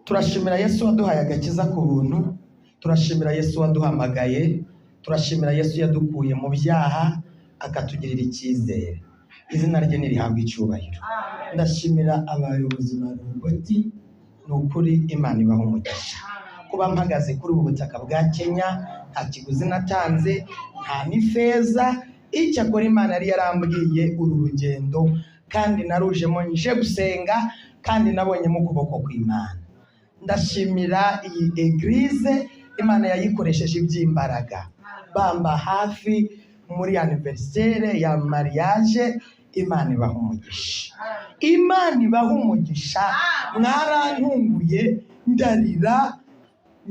Turashimira Yesu waduhaye agakiza ku buntu, turashimira Yesu waduhamagaye, turashimira Yesu yadukuye mu byaha akatugirira icyizere. Izina rye nirihabwa icyubahiro. Ndashimira abayobozi ba Rogoti, n'ukuri Imana ibaha umugisha. Kuba mpagaze kuri ubu butaka bwa Kenya, nta kiguzi natanze, nta n'ifeza, icyakora Imana yari yarambwiye uru rugendo, kandi narujemo nje gusenga, kandi nabonyemo ukuboko kw'Imana. Ndashimira iyi eglise, Imana yayikoresheje iby'imbaraga, bamba hafi muri anniversaire ya mariage. Imana ibaha umugisha, Imana ibaha umugisha. Mwarantunguye ndarira,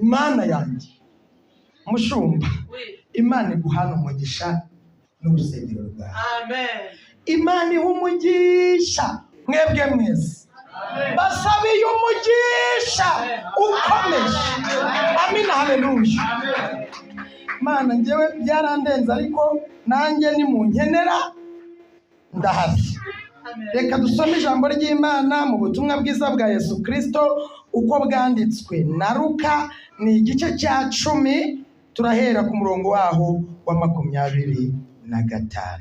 Imana yanjye mushumba, Imana iguhana umugisha n'urusengero rwawe. Amen. Imana iha umugisha mwebwe mwese, basabiye umugisha ukomeje. Amina, haleluya. Mana njyewe byarandenze, ariko nanjye ni mu nkenera ndahazi. Reka dusome ijambo ry'Imana mu butumwa bwiza bwa Yesu Kristo uko bwanditswe na Luka, ni igice cya 10, turahera ku murongo waho wa 25.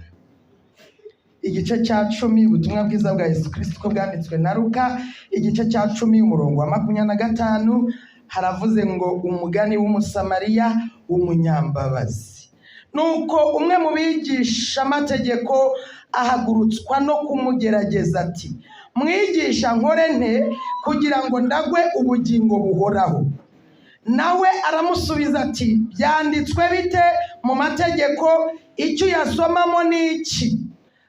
Igice cya 10 ubutumwa bwiza bwa Yesu Kristo uko bwanditswe na Luka, igice cya 10 umurongo wa 25, haravuze ngo umugani w'umusamariya w'umunyambabazi. Nuko umwe mu bigisha amategeko ahagurutswa no kumugerageza ati, mwigisha nkore nte kugira ngo ndagwe ubugingo buhoraho? Nawe aramusubiza ati, byanditswe bite mu mategeko, icyo yasomamo ni iki?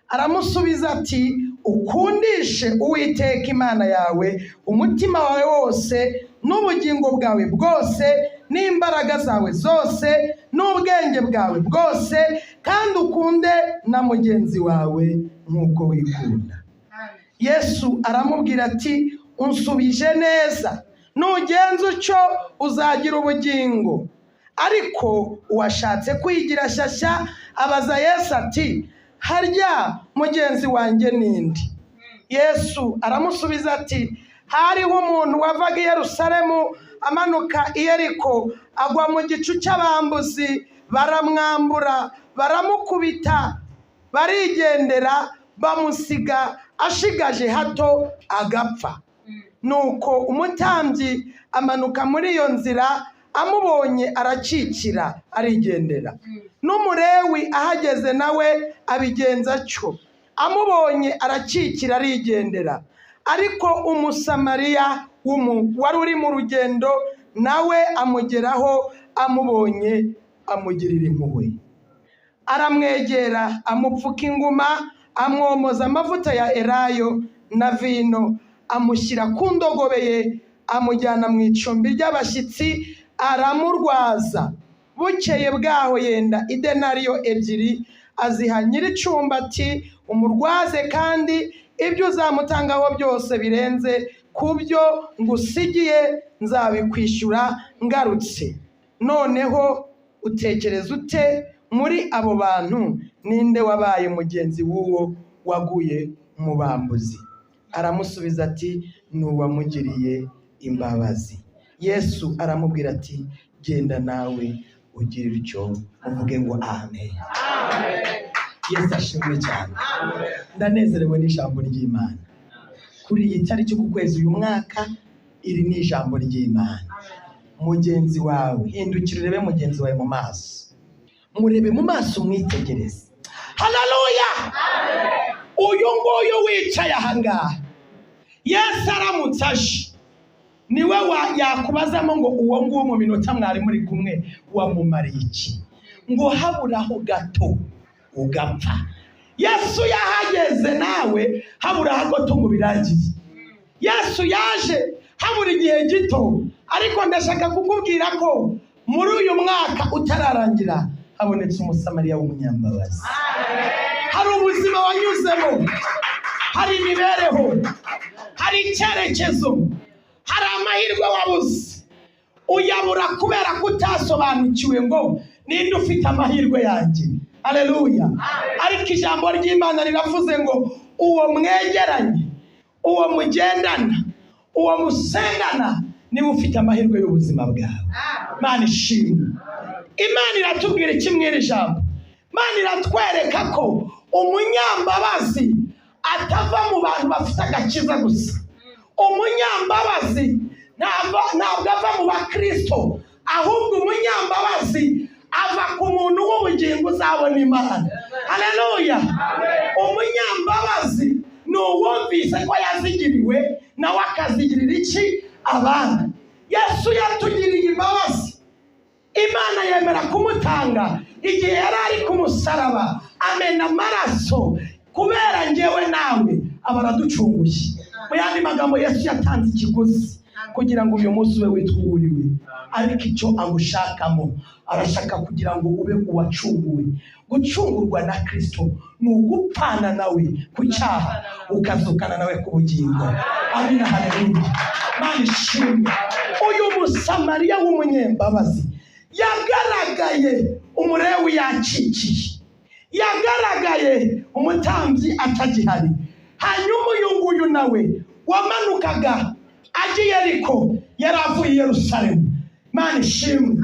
Aramusubiza ati, ukundishe Uwiteka Imana yawe umutima wawe wose, n'ubugingo bwawe bwose, n'imbaraga zawe zose, n'ubwenge bwawe bwose, kandi ukunde na mugenzi wawe nk'uko wikunda. Yesu aramubwira ati, unsubije neza, nugenza utyo uzagira ubugingo. Ariko uwashatse kwigira shyashya abaza Yesu ati, harya mugenzi wanjye ninde? Yesu aramusubiza ati, hariho umuntu wavaga i Yerusalemu amanuka Iyeriko, agwa mu gicu cy'abambuzi, baramwambura, baramukubita, barigendera, bamusiga ashigaje hato agapfa. Nuko umutambyi amanuka muri iyo nzira, amubonye aracikira arigendera. N'umulewi ahageze nawe abigenza atyo, amubonye aracikira arigendera. Ariko umusamariya wari uri mu rugendo nawe amugeraho, amubonye amugirira impuhwe, aramwegera, amupfuka inguma, amwomoza amavuta ya elayo na vino, amushyira ku ndogobe ye, amujyana mu icumbi ry'abashyitsi, aramurwaza. Bukeye bwaho yenda idenariyo 2 aziha nyir'icumbi ati, umurwaze, kandi ibyo uzamutangaho byose birenze ku byo ngusigiye nzabikwishyura ngarutse. Noneho utekereza ute muri abo bantu, ninde wabaye mugenzi w'uwo waguye mu bambuzi? Aramusubiza ati, n'uwamugiriye imbabazi. Yesu aramubwira ati, genda nawe ugirira icyo. Uvuge ngo amen. Yesu ashimwe cyane. Ndanezerewe n'ijambo ry'Imana. Kuri iyi tariki ku kwezi uyu mwaka, iri ni ijambo ry'Imana. Mugenzi wawe, hindukira urebe mugenzi wawe mu maso, murebe mu maso, mwitegereze. Haleluya. Uyu nguyu wicaye ahangaha, Yesu aramutse aje, niwe yakubazamo ngo uwo nguwo mu minota mwari muri kumwe wamumariye iki? Ngo haburaho gato ugapfa. Yesu yahageze, nawe haburaho gato ngo birangiye. Yesu yaje habura igihe gito, ariko ndashaka kukubwira ko muri uyu mwaka utararangira habonetse umusamariya w'umunyambabazi. Hari ubuzima wanyuzemo, hari imibereho, hari icyerekezo, hari amahirwe wabuze, uyabura kubera kutasobanukiwe ngo ninde ufite amahirwe yanjye. Haleluya. Ariko ijambo ry'Imana riravuze ngo uwo mwegeranye, uwo mugendana, uwo musengana niba ufite amahirwe y'ubuzima bwawe. Imana ishimwe. Imana iratubwira iki mw'iri jambo? Imana iratwereka ko umunyambabazi atava mu bantu bafite agakiza gusa. Umunyambabazi ntabwo ava mu bakristo, ahubwo umunyambabazi ava ku muntu w'ubugingo uzabona Imana. Haleluya. Umunyambabazi ni uwumvise ko yazigiriwe nawe akazigirira iki? Abandi. Yesu yatugiriye imbabazi. Imana yemera kumutanga igihe yari ari ku musaraba, amena amaraso kubera njyewe nawe, aba araducunguye. Mu yandi magambo, Yesu yatanze ikiguzi kugira ngo uyu munsi ube witwuriwe. Ariko icyo agushakamo, arashaka kugira ngo ube uwacunguwe. Gucungurwa na Kristo ni ugupana nawe ku cyaha, ukazukana nawe ku bugingo. Amina, haleluya. Imana ishimwe. Uyu musamariya w'umunyembabazi yagaragaye umulewi yacikiye, yagaragaye umutambyi atagihari. Hanyuma uyu nguyu nawe wamanukaga ajya i Yeriko, yari avuye i Yerusalemu. Imana ishimwe.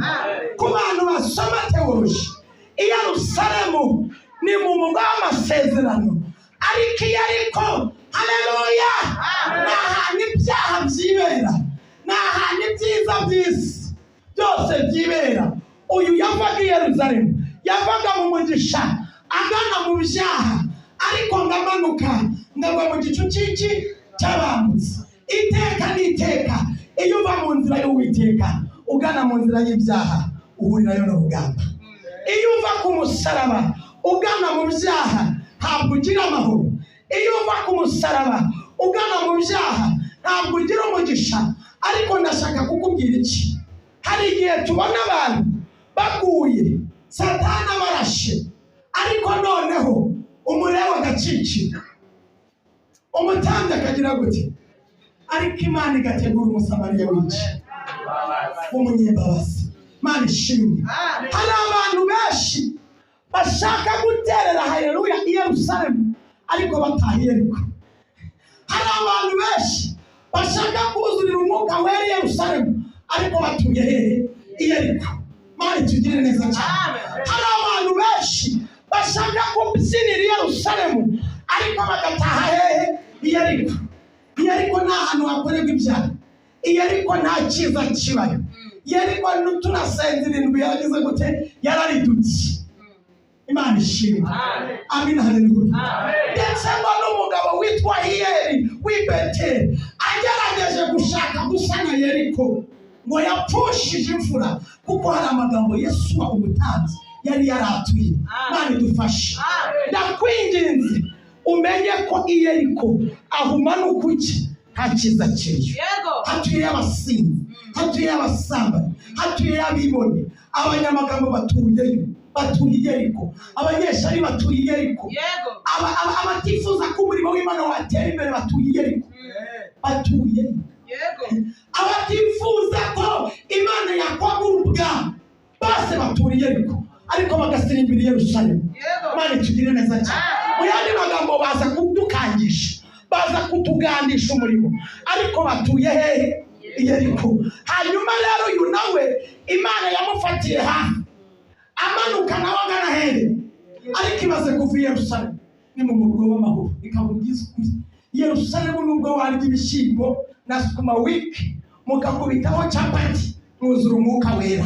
Ku bantu basoma teoloji, i Yerusalemu ni mu murwa w'amasezerano, ariko i Yeriko, haleluya, ni ahantu ibyaha byibera, ni ahantu ibyiza by'isi byose byibera. Uyu yavaga i Yerusalemu, yavaga mu mugisha agana mu byaha, ariko ngamanuka ngava mu gicu cy'iki cy'abambutsi. Iteka n'iteka iyo uva mu nzira y'Uwiteka ugana mu nzira y'ibyaha, uhurirayo n'urugamba. Iyo uva ku musaraba ugana mu byaha, ntabwo ugira amahoro. Iyo uva ku musaraba ugana mu byaha, ntabwo ugira umugisha. Ariko ndashaka kukubwira iki? Hari igihe tubona abantu baguye, Satani abarashe, ariko noneho umulewi agacicika, umutambyi akagira gute, ariko Imana igategura umusamariya w'umunyembabazi. Imana ishimwe. Hari abantu benshi bashaka guterera haleluya i Yerusalemu, ariko bataha i Yeriko. Hari abantu benshi bashaka kuzurira umwuka wera i Yerusalemu, ariko batuye hehe? I Yeriko. Imana itugirire neza cyane. Hari abantu benshi bashaka kubyinira i Yerusalemu, ariko bagataha hehe? I Yeriko. I Yeriko nta hantu hakorerwa ibyaha. I Yeriko nta cyiza kibayo. I Yeriko tunasenze irindwi yaragize gute? Yararidutse. Imana ishimwe. Amina, haleluya. Ndetse n'umugabo witwa Iyeri w'i Beteli agerageje gushaka gusana Yeriko, ngo yapfushije imfura, kuko hari amagambo Yesu umutambyi yari yaratuye. Imana idufashe. Ndakwinginze umenye ko i Yeriko aho umanuka uki nta cyiza kiriyo. Hatuye abasinzi, hatuye abasambanyi, hatuye abibone. Abanyamagambo batuye i Yeriko, abanyeshari batuye i Yeriko, abatifuza ko umurimo w'Imana watera imbere batuye i Yeriko. Batuye abatifuza ko Imana yakwagura ubwami bose batuye i Yeriko, ariko bagasirimbira i Yerusalemu. Imana itugirire neza cyane. Mu yandi magambo, baza kudukangisha, baza kutugandisha umurimo, ariko batuye hehe? I Yeriko. Hanyuma rero uyu nawe Imana yamufatiye hafi, amanuka nawe agana hehe? Ariko imaze kuva i Yerusalemu, ni mu murwa w'amahoro. Ikabubwiza ukuri, Yerusalemu nubwo warya ibishyimbo na sukuma wiki mukakubitaho capati, mwuzura umwuka wera.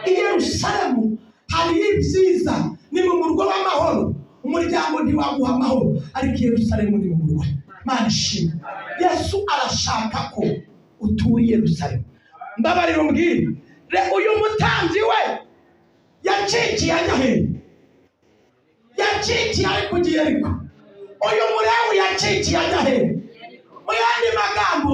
I Yerusalemu hari ibyiza, ni mu murwa w'amahoro. Umuryango ntiwaguha amahoro, ariko i Yerusalemu ni mu murwa. Imana ishimwe. Yesu arashaka ko utuye i Yerusalemu. Mbabarira umbwire, uyu mutambyi we yacikiye ajya hehe? Yacikiye ari kujya i Yeriko. Uyu mulewi yacikiye ajya hehe? Mu yandi magambo,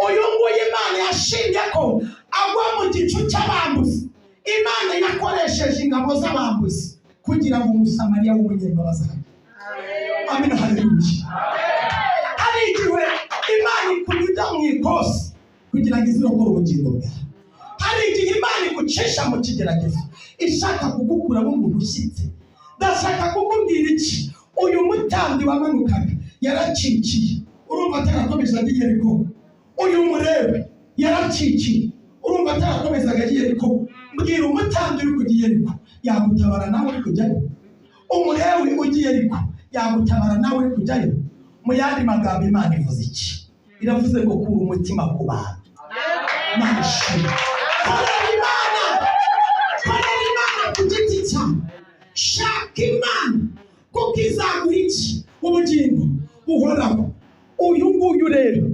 uyu nguyu Imana yashimye ko agwa mu gicu cy'abambuzi. Imana yakoresheje ingabo z'abambuzi kugira ngo umusamariya w'umunyembabazi abe. Amina, haleluya. Hari igihe Imana ikunyuza mu ikosi kugira ngo izirokore ubugingo bwawe. Hari igihe Imana igucisha mu kigeragezo ishaka kugukuramo umuntu ushyitse. Ndashaka kukubwira iki? Uyu mutambyi wamanukaga yaracikiye, urumva atarakomeje ajya i Yeriko. Uyu mulewi yaracikiye. Urumva atarakomezaga Iyeriko, mbwira umutambyi uri kujya Iyeriko yagutabara nawe uri kujyayo. Umulewi ugiye Iyeriko yagutabara nawe uri kujyayo. Mu yandi magambo Imana ivuze iki? Iravuze ngo kura umutima ku bantu. Korera Imana ku giti cyawe. Shaka Imana kuko izaguha iki? Ubugingo buhoraho. Uyu nguyu rero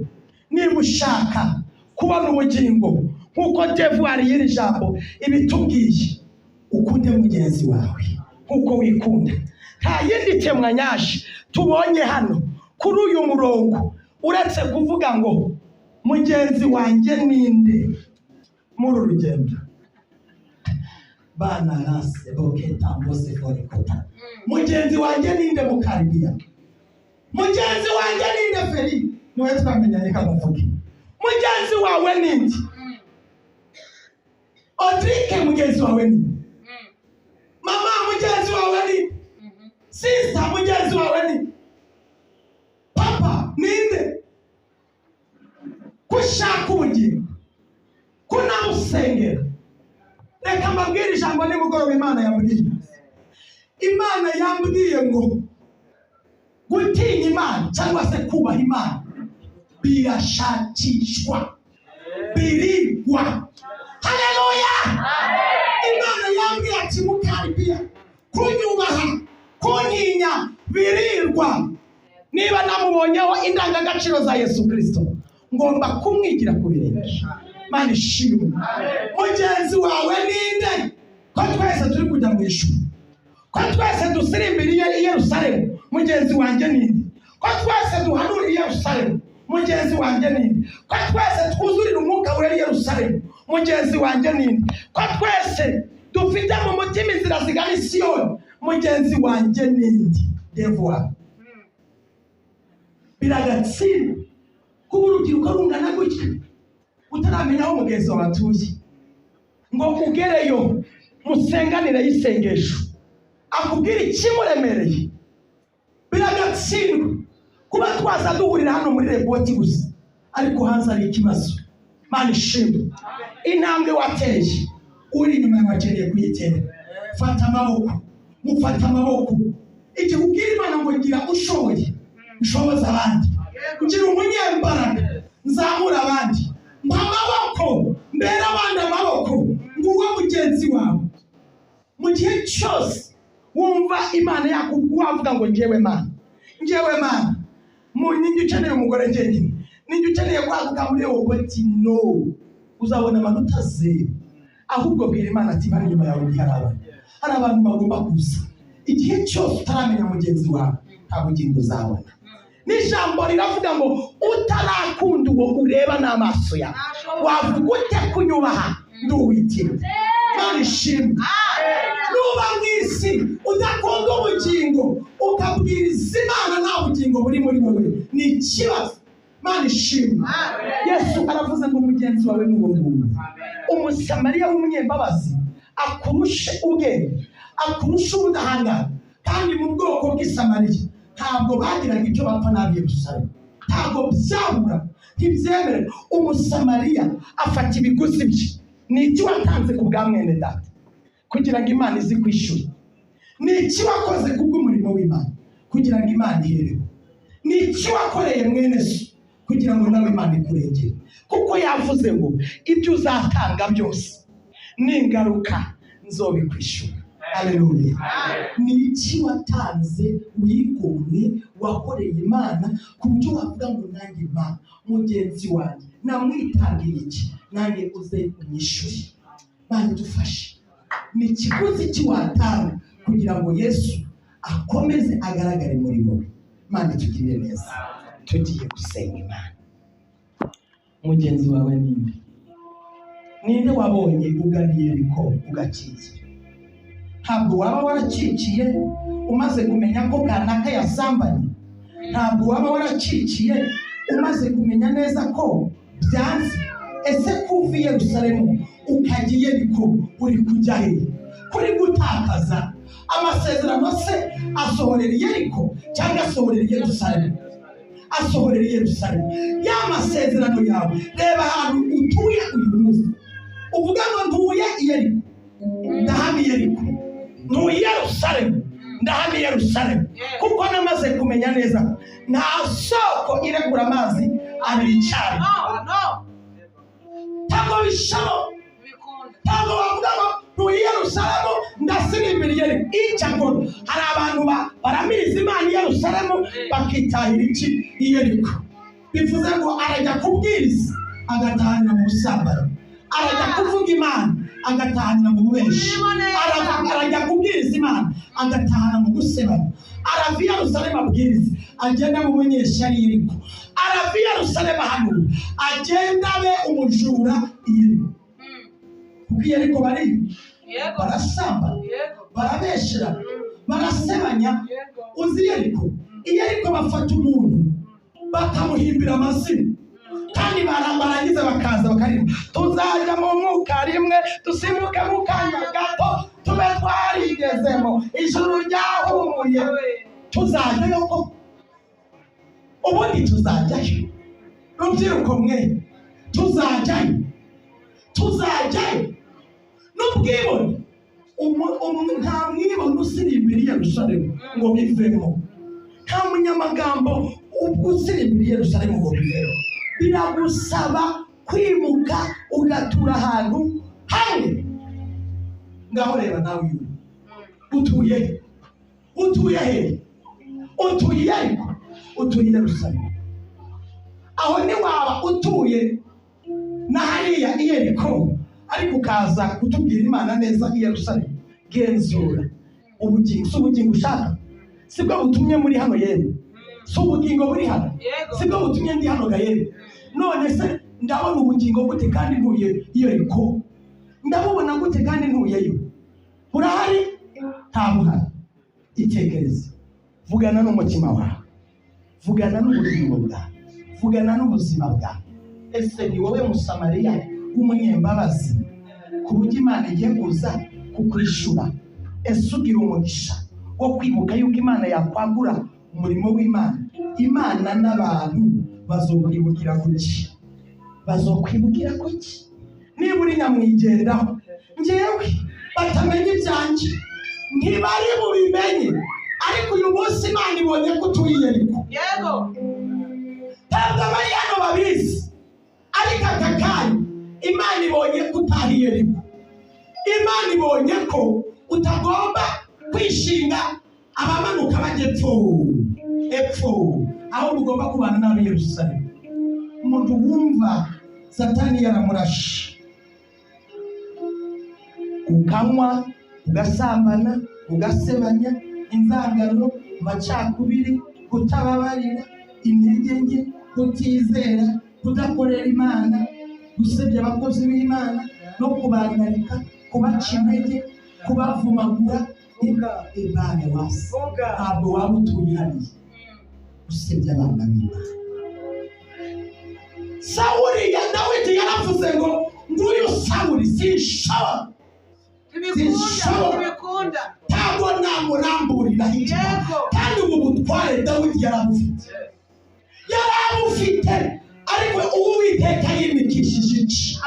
niba ushaka kubona ubugingo nk'uko devuwari y'iri jambo ibitubwiye, ukunde mugenzi wawe nk'uko wikunda. Nta yindi temwa nyashi tubonye hano kuri uyu murongo uretse kuvuga ngo mugenzi wanjye ninde muri urugendo. Bana rase boketa mbose forikota. Mugenzi wanjye ninde mu Karibiya? Mugenzi wanjye ninde Feri? Niwe twamenyanye kamuvuge. Mugenzi wawe ninde? Odrike mugenzi wawe ninde? Mama mugenzi wawe ninde? Sister mugenzi wawe ninde? Papa ninde? Kushaka ubugingo kunamusengera. Reka mbabwire ijambo nimugoroba Imana yambwiye. Imana yambwiye ngo gutinya Imana cyangwa se kubaha Imana birashakishwa, birigwa. Haleluya! Imana yambwiye ati mu Karibiya kunyubaha kunyinya birirwa. Niba namubonyeho indangagaciro za Yesu Kristo ngomba kumwigira ku birenge. Mana ishimwe. Mugenzi wawe ninde? Ko twese turi kujya mu ijuru, ko twese dusirimbiriye i Yerusalemu, mugenzi wanjye ninde? Ko twese duhanura i Yerusalemu, mugenzi wanjye ninde? Ko twese twuzurira umwuka wera i Yerusalemu, mugenzi wanjye ninde? Ko twese dufite mu mutima inzira zigana i Siyoni, mugenzi wanjye ninde? Devuwari. Biragatsindwa kuba urubyiruko rungana gutya utaramenya aho umugenzi wawe atuye ngo ugereyo musenganire y'isengesho akubwira ikimuremereye. Biragatsindwa kuba twaza duhurira hano muri reboti gusa ariko hanze ari ikibazo. Mana ishimwe. Intambwe wateye uri inyuma y'abakeneye kuyitera. Fata amaboko, mufata amaboko. Igihe ubwira Imana ngo ngira ushoboye, ushoboza abandi. Ngira umunyembaraga, nzamura abandi. Mpa amaboko, mbera abandi amaboko, nguwo mugenzi wawe. Mu gihe cyose wumva Imana yakubwira wavuga ngo njyewe Mana, njyewe Mana. Mu nyingi ukeneye umugore njyewe, ninjye ukeneye kwaguka muri reboti, no, uzabona amanota 0. Ahubwo bwira Imana ati bari inyuma yawe hari abantu bagomba kuza. Igihe cyose utaramenya mugenzi wawe nta bugingo uzabona. N'ijambo riravuga ngo utarakunda uwo ureba n'amaso yawe wavuga ute kunyubaha nduwitira. Mana ishimwe. Nuba mw'isi udakunda ubugingo ukabwiriza Imana nta bugingo buri muri wowe ni ikibazo. Mana ishimwe. Yesu aravuze ngo mugenzi wawe n'uwo nguwo. Umusamariya w'umunyembabazi akurushe ubwenge, akurushe ubudahangara. Kandi mu bwoko bw'isamariya ntabwo bagiraga icyo bapfa n'ab'i Yerusalemu. Ntabwo byabura, ntibyemere. Umusamariya afata ibiguzi bye. Ni iki watanze ku bwa mwene data kugira ngo Imana izi kwishyura? Ni iki wakoze kubw'umurimo w'Imana kugira ngo Imana ihereho? Ni iki wakoreye mwene so kugira ngo nawe Imana ikurengere? Kuko yavuze ngo ibyo uzatanga byose n'ingaruka nzobikwishyura. Haleluya. Ni iki watanze wigomwe wakoreye Imana ku buryo wavuga ngo nanjye Imana mugenzi wanjye namwitangiye iki nanjye uze unyishyure? Mana dufashe. Ni ikiguzi kiwatanga kugira ngo Yesu akomeze agaragare muri wowe. Mana tugirire neza. Tugiye gusenga Imana. Mugenzi wawe ninde? Ninde wabonye ugana Iyeriko ugakikiye? Ntabwo waba waracikiye umaze kumenya ko kanaka yasambanye. Ntabwo waba waracikiye umaze kumenya neza ko byanze. Ese kuva i Yerusalemu ukajya Iyeriko uri kujya he? Kuri gutakaza amasezerano se asohorera Iyeriko cyangwa asohorera Yerusalemu? asohorera i Yerusalemu. Ya masezerano yawe, reba ahantu utuye uyu munsi, uvuga ngo ntuye Iyeriko, ndahamya Iyeriko, ntuye Yerusalemu, ndahamya Yerusalemu, kuko namaze kumenya neza nta soko irekura amazi abiri icyarimwe. Ntabwo bishoboka, ntabwo bavuga ngo ntuye Yerusalemu ndasirimbira Iyeriko. Icyakora hari abantu baramiriza Imana i Yerusalemu bakitahira iki Iyeriko. Bivuze ngo arajya kubwiriza agatahanira mu busambanyi, arajya kuvuga Imana agatahanira mu bubeshi, arajya kubwiriza Imana agatahana mu gusebanya. Arava i Yerusalemu abwiriza, agenda mu munyeshyari Iyeriko. Arava i Yerusalemu ahanura, agenda abe umujura Iyeriko. Kuko Iyeriko barasamba, barabeshera, barasebanya. Uzi Iyeriko bafata umuntu bakamuhimbira amazina, kandi barangiza bakaza bakaririmba tuzajya mu mwuka rimwe, dusimuke mu kanya gato, tube twarigezemo, ijuru ryahumuye. Tuzajyayo ko ubundi tuzajyayo, rubyiruko mwe tuzajyayo n'ubwibone. Nta mwibone usirimbira i Yerusalemu ngo bivemo, nta munyamagambo usirimbira i Yerusalemu ngo bivemo. Biragusaba kwimuka ugatura ahantu hamwe. Ngaho reba nawe utuye he? Utuye Iyeriko, utuye Yerusalemu. Aho ni waba utuye na hariya Iyeriko, ariko ukaza kutubwira Imana neza i Yerusalemu. Genzura ubugingo, si ubugingo ushaka, sibwo butumye muri hano yewe, si ubugingo buri hano, sibwo butumye ndi hano ga yewe. None se ndabona ubugingo gute kandi ntuye Iyeriko? Ndabubona gute kandi ntuyeyo? Urahari? Ntabwo uhari. Itekereze, vugana n'umutima wawe, vugana n'ubugingo bwawe, vugana n'ubuzima bwawe. Ese ni wowe Musamariya w'umunyembabazi ku buryo Imana igiye kuza kukwishura? Ese ugira umugisha wo kwibuka yuko Imana yakwagura umurimo w'Imana? Imana n'abantu bazokwibukira kuki? Bazokwibukira kuki? Niba uri nyamwigendaho, njyewe batamenya ibyanjye, ntibari bubimenye, ariko uyu munsi Imana ibonye ko utuye Iyeriko. Yego, ntabwo abari hano babizi, ariko aka kanya Imana ibonye ko utaha Iyeriko. Imana ibonye ko utagomba kwishinga abamanuka bajya epfo, aho ugomba kubana n'ab'i Yerusalemu. Umuntu wumva Satani yaramurashe, ukanywa, ugasambana, ugasebanya, inzangano, amacakubiri, kutababarira, intege nke, kutizera, kudakorera Imana, gusebya abakozi b'Imana, no kubangarika, kubaca intege, kubavumagura. Imana wasi, ntabwo waba utuye hariya usebya abana b'Imana. Sawuli ya Dawidi yaravuze ngo nguyu Sawuli sinshobora, ntabwo namuramburira hirya. Kandi ubu butware Dawidi yarabufite, ariko Uwiteka yimikishije iki?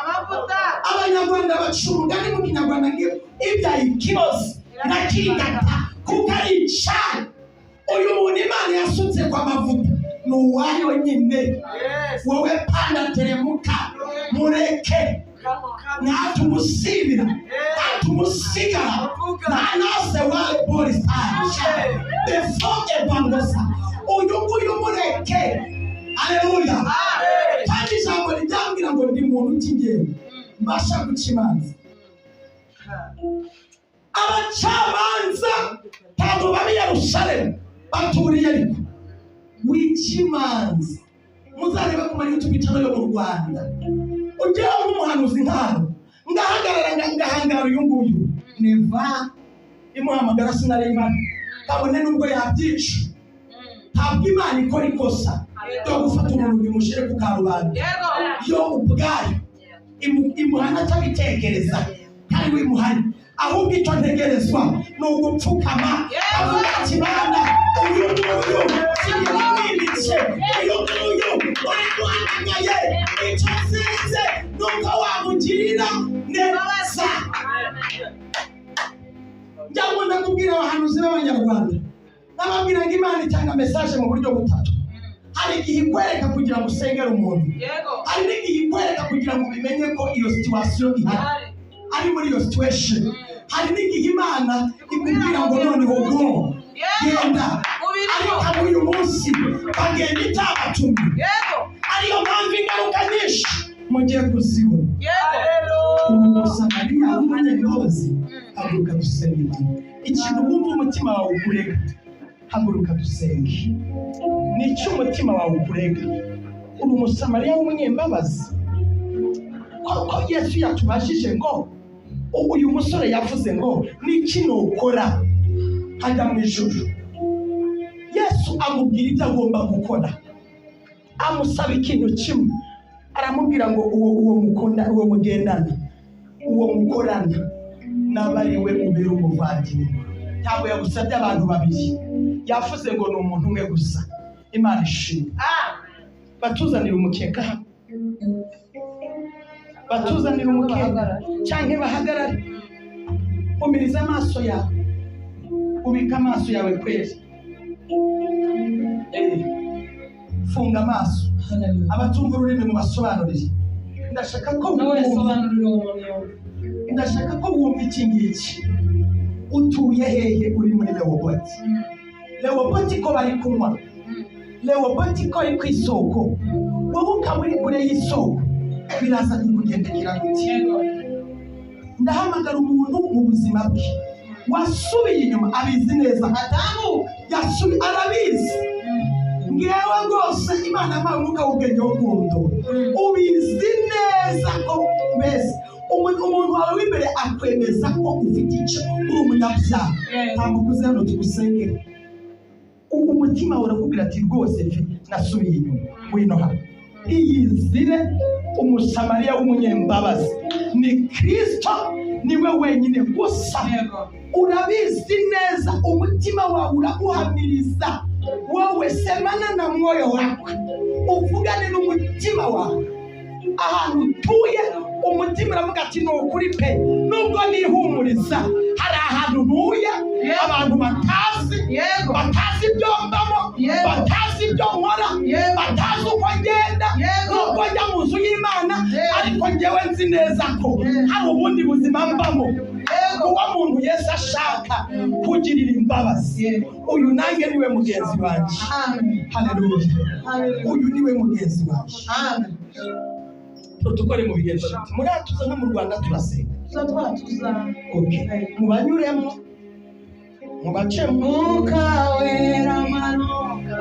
Abanyarwanda bacunga ni mu Kinyarwanda ngo ibyaye ikibazo nakigata kuko ari icyayi. Uyu muntu Imana yasutse kwa mavuta ni uwayo nyine. Wowe panda teremuka, mureke, ntatumusibira, ntatumusigara, ntanase wale polisi aje befoke bangosa. Uyu nguyu mureke. Haleluya. Kandi ijambo rijambwira ngo ndi muntu cy'ingenzi mbasha guca imanza. Abacamanza ntabwo bari Yerusalemu, baturiye Iyeriko. W'ikimanza muzarebe ku YouTube channel yo mu Rwanda, ujye nk'umuhanuzi nk'aho ngahangara uyu nguyu neva imuhamagara sinarengana kabone nubwo yabyica. Ntabwo Imana ikora ikosa yo gufata umuntu bimushyire ku karubanda. Yo ubwayo imuhana cyabitekereza kandi wimuhana, ahubwo icyo ntegerezwa ni ugupfukama avuga ati Bana uyu nguyu waje uyu nguyu uri guhamagaye icyo nsinze nuko wamugirira neza. Njya nkunda kubwira abahanuzi b'Abanyarwanda nababwira ngo Imana itanga mesaje mu buryo butatu. Hari igihe ikwereka kugira ngo usengere umuntu, hari n'igihe ikwereka kugira ngo ubimenye ko iyo situation ihari, ari muri iyo situation. Hari n'igihe Imana ikubwira ngo noneho go genda, ariko muri uyu munsi bagenda itabatumye. Ariyo mpamvu ingaruka nyinshi mugiye kuzibona. Umusamariya w'umunyabibazo haguruka dusenge Imana. Ikintu wumva umutima wawe ukurega, haguruka dusenge. Nicyo umutima wawe ukurega. Uri umusamariya w'umunyembabazi. Ko Yesu yatubashije ngo uyu musore yavuze ngo niki nokora hajya mu ijuru. Yesu amubwira ibyo agomba gukora, amusaba ikintu kimwe. Aramubwira ngo uwo mukunda, uwo mugendana, uwo mukorana n'abariwe ubera umuvandimwe. Ntabwo yagusabye abantu babiri, yavuze ngo ni umuntu umwe gusa. Imana ishimwe. Batuzanira umukeka hano, batuzanira umukeka cyangwa bahagarare. Umiriza amaso yawe, ubika amaso yawe kwezi. Funga amaso. Abatumva ururimi mu basobanurire. Ndashaka ko wumva iki ngiki. Utuye hehe? Uri muri Lewoboti. Lewoboti ko bari kunywa, Lewoboti ko ari ku isoko, wowe ukaba uri kure y'isoko, biraza kukugendekera gute? Ndahamagara umuntu mu buzima bwe wasubiye inyuma, abizi neza. Arabizi. Ngewe rwose Imana yampaye umwuka w'ubwenge wo kurondora. Ubizi neza ko mbese umuntu wawe w'imbere akwemeza ko ufite icyo, uri umunyabyaha. Ntabwo ukuze hano tugusengere. Umutima wawe urakubwira ati rwose nasubiye inyuma, wino hano. Iyizire umusamariya w'umunyembabazi ni Kristo, niwe wenyine gusa. Urabizi neza, umutima wawe uraguhamiriza. Wowe semana na moyo wako, uvugane n'umutima wawe. Ahantu utuye umutima uravuga ati ni ukuri pe, nubwo nihumuriza hari ahantu ntuye abantu batazi ibyo mbamo, batazi ibyo nkora, batazi uko ngenda, nubwo njya mu nzu y'Imana, ariko njyewe nzi neza ko hari ubundi buzima mbamo. Uwo muntu Yesu ashaka kugirira imbabazi. Uyu nange niwe mugenzi wanjye. Haleluya. Uyu niwe mugenzi wanjye. Tukore mu bigenzo. Muri atuza no mu Rwanda turasenga. Mubanyuremo, mubace mwuka wera manuka.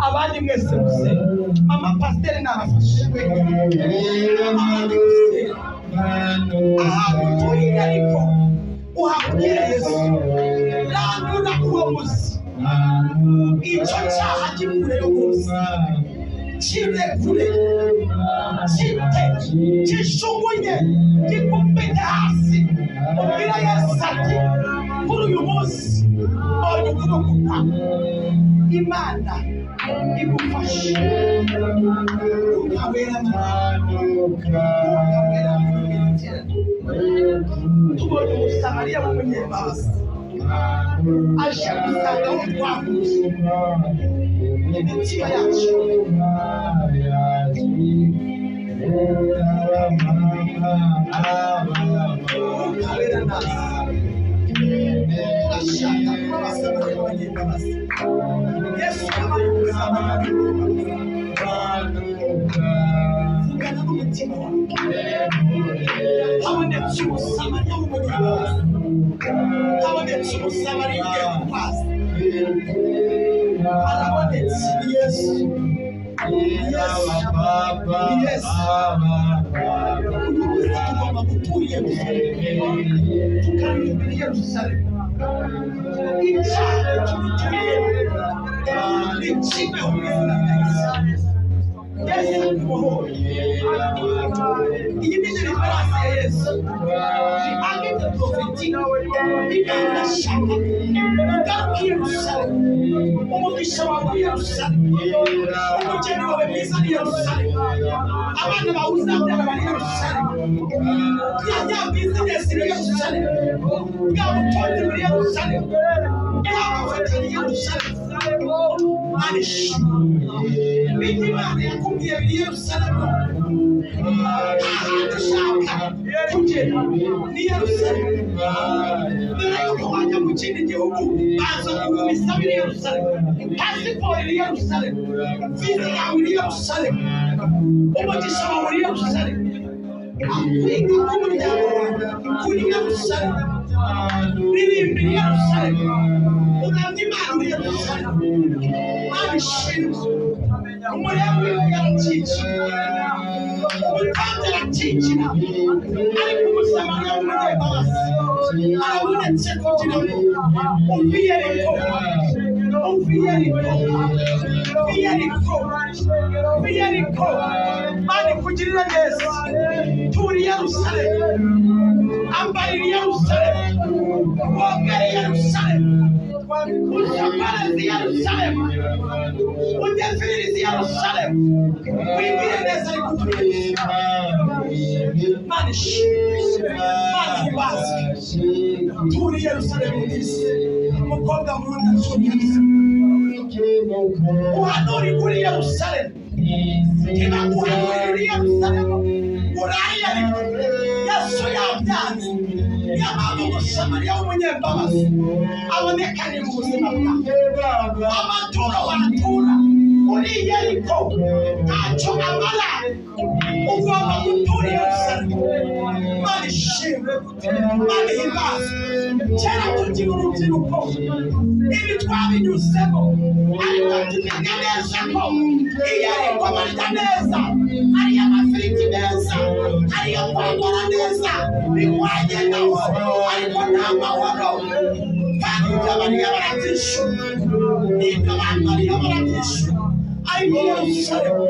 Abandi mwese musenga. Mama pasiteri nabafashijwe. Ahantu Iyeriko uhabwire Yesu, randura uwo muzi. Icyo cyaha gikureyo rwose, kirekure, kishugunye, gikubite hasi. Ubwira Yesu ati kuri uyu munsi mbonye ukuboko kwawe. Imana igufashe. Ukawera manuka. Tubonye umusamariya w'umunyembabazi aje gusanga aho twavuye. Imitima yacu ukawera nawe. Turashaka kuba abasamariya b'abanyembabazi. Yesu yabaye umusamariya w'umunyembabazi. Vugana n'umutima wawe. Habonetse umusamariya w'umunyembabazi. Habonetse umusamariya ugiye kubaza. Arabonetse Yesu. Tugomba gutura i Yerusalemu, tukaririmbira i Yerusalemu. Icyaha cy'ubuturiye ni kimwe mu izina rya Yesu. Yesu akubohoye. Iyi ni deliverance ya Yesu. Ni acte prophétique. hagati Imana irashaka ugaruke Yerusalemu umugisha wawe muri Yerusalemu umugeni wawe mwiza ni Yerusalemu abana bawe uzabyara bari Yerusalemu bya bizinesi ni Yerusalemu bwa butunzi muri Yerusalemu bwa mavuta ni Yerusalemu Imana ishimwe Imana yakubwiye muri Yerusalemu ahandi ushaka kugera ni Yerusalemu mbere yuko wajya mu kindi gihugu baza kugumisa muri Yerusalemu pasiporo ni Yerusalemu viza yawe ni Yerusalemu umugisha wawe ni Yerusalemu kwiga k'umuryango wawe kuri Yerusalemu ririmbira Yerusalemu uramya Imana muri Yerusalemu Imana ishimwe umuremyi yarakikira umutanzi arakikira ariko umusamariya w'umunyembabazi arabonetse kugira ngo umve Iyeriko Iyeriko Mana ikugirira neza turi Yerusalemu ambarira Yerusalemu wongere Yerusalemu usamareze Yerusalemu udefirize Yerusalemu wibwire neza ariko turi Mana ishimwe Mana ibaze turi Yerusalemu n'isi umukobwa nkunda turi Yerusalemu uhanura kuri Yerusalemu niba uhanurira Yerusalemu urayarika Yesu yabyanze yabaga umusamariya w'umunyembabazi abonekanye mu buzima bwawe amaturo watura uri Iyeriko ntacyo amara ugomba gutura Yerusalemu Mana ishimwe Mana ihimbaze kera tugira urubyiruko ibi twabinyuzemo ariko tumenya neza ko Iyeriko barya neza ariyo amafiriti meza ariyo kwambara neza bihwanye nawe ariko nta mahoro kandi ibyo bariyo barabyishura n'ibyo abantu bariyo barabyishura ariko Yerusalemu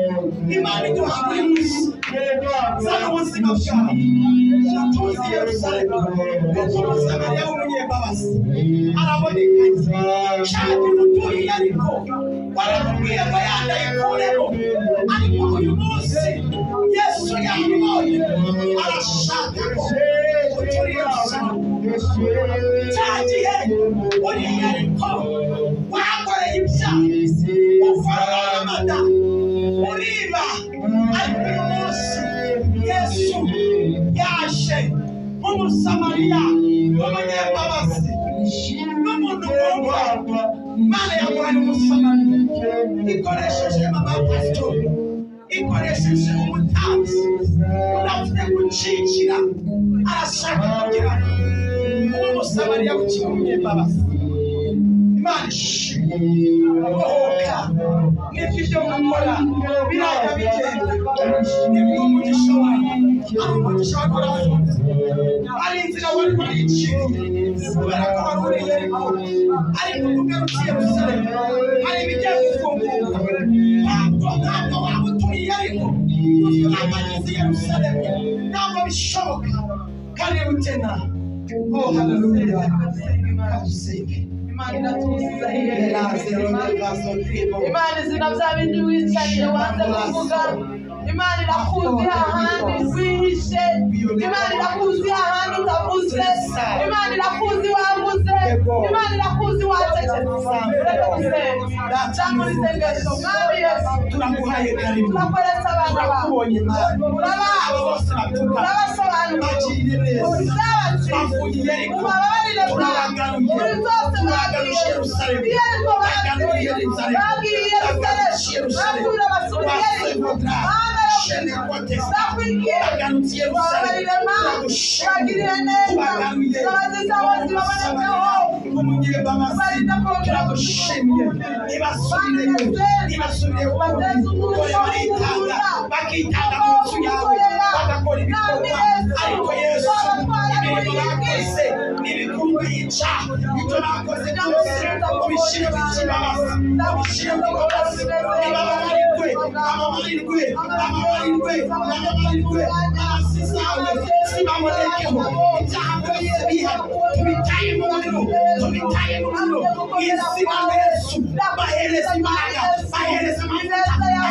Imana iduhaye isi zana ubuzima bwawe tuzi Yerusalemu kuko umusamariya w'umunyembabazi arabonekanye cyane umutuye Iyeriko baramubwiye ngo yandayikureho ariko uyu munsi Yesu yamubonye arashaka ko utura Yerusalemu cyagiye uri Iyeriko wakoreye ibyaha ukora amada uriba ariko uyu munsi Yesu yaje nk'umusamariya w'umunyembabazi n'umuntu wumva Imana yaguhaye umusamariya ikoresheje abapasitori ikoresheje umutanzi unafite gucikira arashaka kugira ngo umusamariya w'ikiri umunyembabazi Imana ishimwe bohoka nibyo ibyo mukora birajya bigenda nibyo umugisha wawe ari umugisha wakora afunze ari inzira wari wariciriye kubera ko wari uri Iyeriko ariko ugarukiye Yerusalemu hari ibigiye gufunguka ntabwo waba utuye Iyeriko uzamageze Yerusalemu ntabwo bishoboka karibu tena haleluya kadusenge Imana iratuziza Imana izina bya bindi wicariye wanze kuvuga Imana irakuzi ahandi wihishe Imana irakuzi ahandi utavuze Imana irakuzi wavuze Imana irakuzi wacecetse reka dusenge cyangwa isengesho mwami Yesu turaguhaye karibu turakoresa abantu bakubonye urabasobanurira bavuye Iyeriko turabagaruriye turagarusha Yerusalemu bagaruriye Yerusalemu muriro tubitaye mu muriro izina rya Yesu bahereza imana bahereza amavuta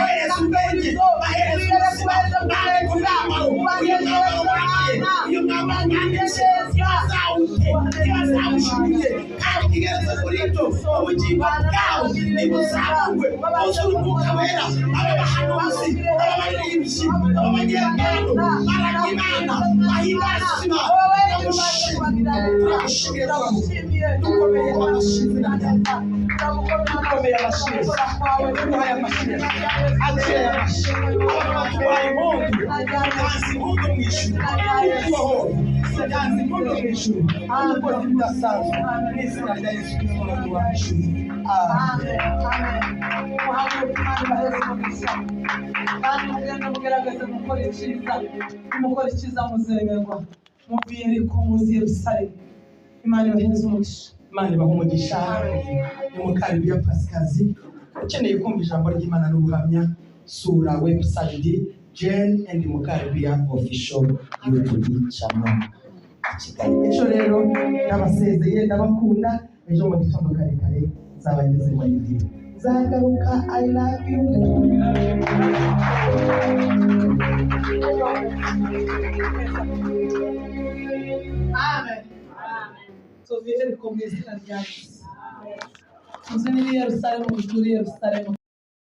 bahereza ubwenge bahereza ubuzima bari kunamaro uyu mwambaro wambaye uyu mwambaro mwanditse ntibazawute ntibazawushinge kandi kigeretse kuri ibyo ubugingo bwawe ntibuzamurwe buzura umwuka wera aba bahanuzi aba baririmbyi aba banyengano baragimana bahimazima turagushimira dukomeye amashimira dukomeye amashimira dukomeye amashimira ateye amashimira abantu bayi impundu tanzi impundu mu ijuru tanzi impundu mu ijuru umukozi udasanzwe n'izina rya Yesu n'umuntu wacu amen kandi mugenda mugerageza gukora icyiza muzemerwa muvuye Iyeriko muzi Yerusalemu. Imana ibaheze umugisha. Imana ibaha umugisha n'umukaribi ya Pasikazi. Ukeneye kumva ijambo ry'Imana n'ubuhamya sura website Jane and Mukaribiya official YouTube channel. Ejo rero nabasezeye ndabakunda ejo mu gitondo kare kare zabageze mu gihe zagaruka I love you. Amen. Tuvuye Iyeriko mu izina rya Yesu. Tuzi ni Yerusalemu, turi Yerusalemu.